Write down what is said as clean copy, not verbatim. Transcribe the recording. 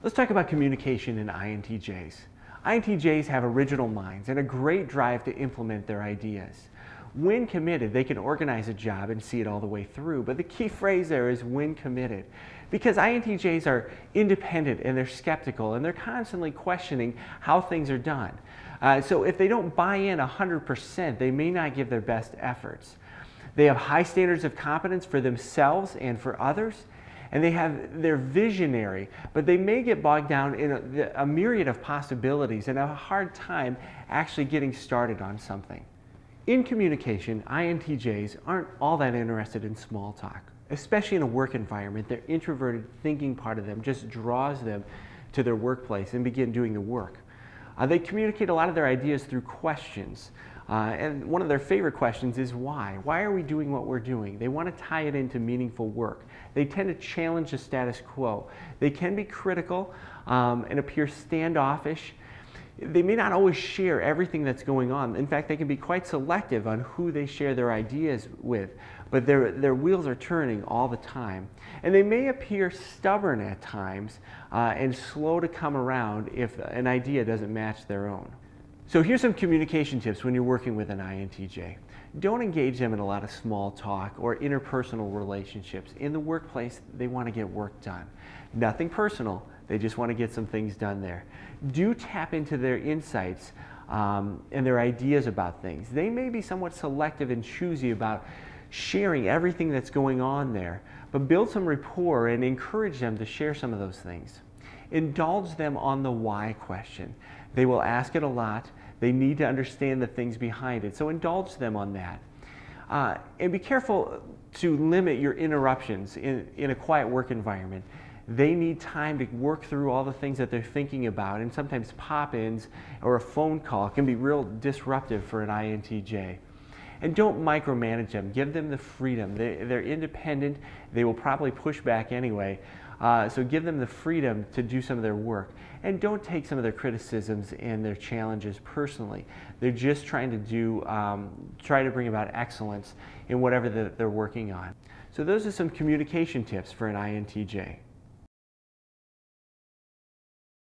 Let's talk about communication in INTJs. INTJs have original minds and a great drive to implement their ideas. When committed, they can organize a job and see it all the way through, but the key phrase there is when committed. Because INTJs are independent and they're skeptical and they're constantly questioning how things are done. So if they don't buy in 100%, they may not give their best efforts. They have high standards of competence for themselves and for others, and they're visionary, but they may get bogged down in a myriad of possibilities and have a hard time actually getting started on something. In communication, INTJs aren't all that interested in small talk, especially in a work environment. Their introverted thinking part of them just draws them to their workplace and begin doing the work. They communicate a lot of their ideas through questions. And one of their favorite questions is why? Why are we doing what we're doing? They want to tie it into meaningful work. They tend to challenge the status quo. They can be critical and appear standoffish. They may not always share everything that's going on. In fact, they can be quite selective on who they share their ideas with, but their wheels are turning all the time. And they may appear stubborn at times and slow to come around if an idea doesn't match their own. So here's some communication tips when you're working with an INTJ. Don't engage them in a lot of small talk or interpersonal relationships. In the workplace, they want to get work done. Nothing personal, they just want to get some things done there. Do tap into their insights and their ideas about things. They may be somewhat selective and choosy about sharing everything that's going on there, but build some rapport and encourage them to share some of those things. Indulge them on the why question. They will ask it a lot. They need to understand the things behind it, so indulge them on that. And be careful to limit your interruptions in a quiet work environment. They need time to work through all the things that they're thinking about, and sometimes pop-ins or a phone call can be real disruptive for an INTJ. And don't micromanage them. Give them the freedom. They're independent. They will probably push back anyway. So give them the freedom to do some of their work. And don't take some of their criticisms and their challenges personally. They're just trying to try to bring about excellence in whatever they're working on. So those are some communication tips for an INTJ.